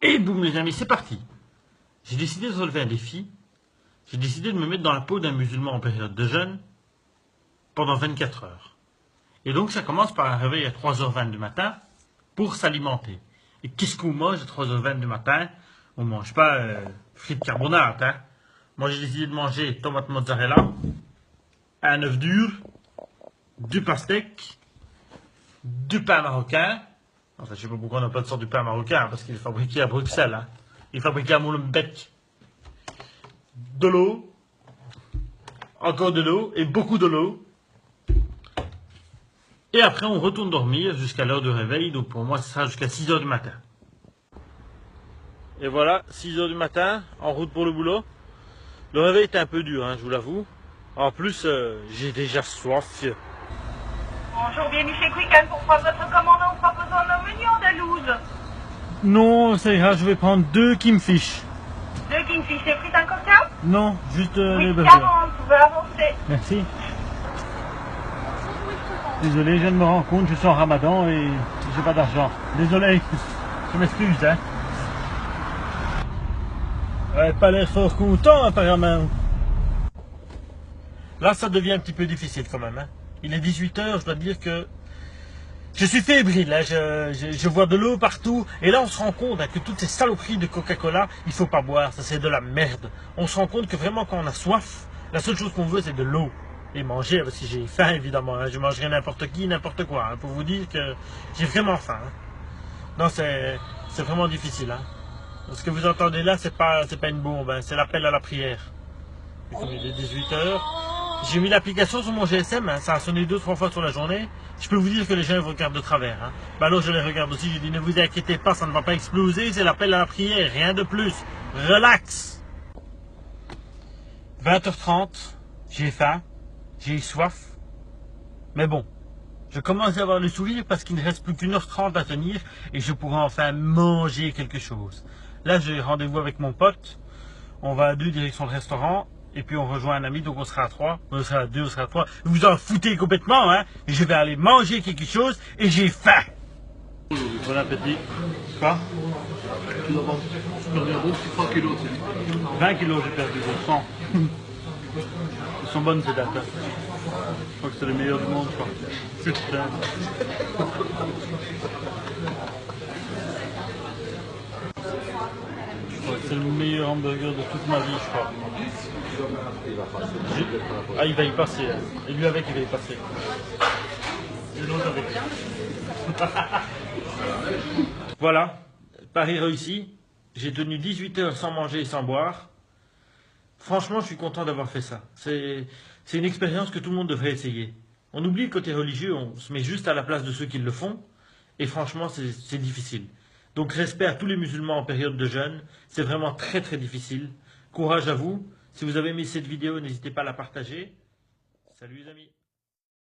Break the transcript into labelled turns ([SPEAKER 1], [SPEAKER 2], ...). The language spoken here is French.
[SPEAKER 1] Et boum les amis, c'est parti. J'ai décidé de relever un défi. J'ai décidé de me mettre dans la peau d'un musulman en période de jeûne pendant 24 heures. Et donc ça commence par un réveil à 3h20 du matin pour s'alimenter. Et qu'est-ce qu'on mange à 3h20 du matin? On ne mange pas frites carbonate. Hein. Moi j'ai décidé de manger tomate mozzarella, un œuf dur, du pastèque, du pain marocain. Enfin, je ne sais pas pourquoi on n'a pas de sorte du pain marocain, parce qu'il est fabriqué à Bruxelles. Hein. Il est fabriqué à Molenbeek. De l'eau, encore de l'eau, et beaucoup de l'eau. Et après, on retourne dormir jusqu'à l'heure de réveil. Donc pour moi, ce sera jusqu'à 6h du matin. Et voilà, 6h du matin, en route pour le boulot. Le réveil était un peu dur, hein, je vous l'avoue. En plus, j'ai déjà soif.
[SPEAKER 2] Bonjour, bienvenue chez Quicken. Pour prendre votre commande, on propose un menu andalouse.
[SPEAKER 1] Non, ça ira, je vais prendre 2 Kingfish.
[SPEAKER 2] 2 Kingfish, c'est pris un cocktail?
[SPEAKER 1] Non, juste les
[SPEAKER 2] 8,40,
[SPEAKER 1] burgers.
[SPEAKER 2] vous pouvez avancer.
[SPEAKER 1] Merci. Désolé, je viens de me rendre compte, je suis en ramadan et j'ai pas d'argent. Désolé, je m'excuse. Hein. Ouais, pas l'air fort content apparemment. Là, ça devient un petit peu difficile quand même. Hein. Il est 18h, je dois dire que je suis fébrile. Hein. Je vois de l'eau partout. Et là, on se rend compte hein, que toutes ces saloperies de Coca-Cola, il faut pas boire. Ça, c'est de la merde. On se rend compte que vraiment, quand on a soif, la seule chose qu'on veut, c'est de l'eau. Et manger, parce que j'ai faim évidemment. Hein. Je mangerai n'importe qui, n'importe quoi. Hein, pour vous dire que j'ai vraiment faim. Hein. Non, c'est vraiment difficile. Hein. Ce que vous entendez là, c'est pas une bombe. Hein. C'est l'appel à la prière. Et comme il est 18h. J'ai mis l'application sur mon GSM, hein, ça a sonné 2-3 fois sur la journée. Je peux vous dire que les gens regardent de travers. Hein. Bah alors je les regarde aussi, je dis ne vous inquiétez pas, ça ne va pas exploser, c'est l'appel à la prière, rien de plus. Relax. 20h30, j'ai faim, j'ai soif. Mais bon, je commence à avoir le sourire parce qu'il ne reste plus qu'1h30 à tenir et je pourrai enfin manger quelque chose. Là j'ai rendez-vous avec mon pote, on va à 2 direction le restaurant. Et puis on rejoint un ami, donc on sera à 3, on sera à 2, on sera à 3. Vous vous en foutez complètement, hein. Je vais aller manger quelque chose et j'ai faim. Bon appétit. Quoi?
[SPEAKER 3] Tu dois avoir perdu un bon petit 3 kilos.
[SPEAKER 1] 20 kilos j'ai perdu, 100. Elles sont bonnes ces dates. Hein. Je crois que c'est les meilleures du monde, je crois. Putain. C'est le meilleur hamburger de toute ma vie, je crois. Ah, il va y passer. Hein. Et lui avec, il va y passer. Et l'autre avec. Voilà, pari réussi. J'ai tenu 18 heures sans manger et sans boire. Franchement, je suis content d'avoir fait ça. C'est une expérience que tout le monde devrait essayer. On oublie le côté religieux, on se met juste à la place de ceux qui le font. Et franchement, c'est difficile. Donc respect à tous les musulmans en période de jeûne. C'est vraiment très très difficile. Courage à vous. Si vous avez aimé cette vidéo, n'hésitez pas à la partager. Salut les amis.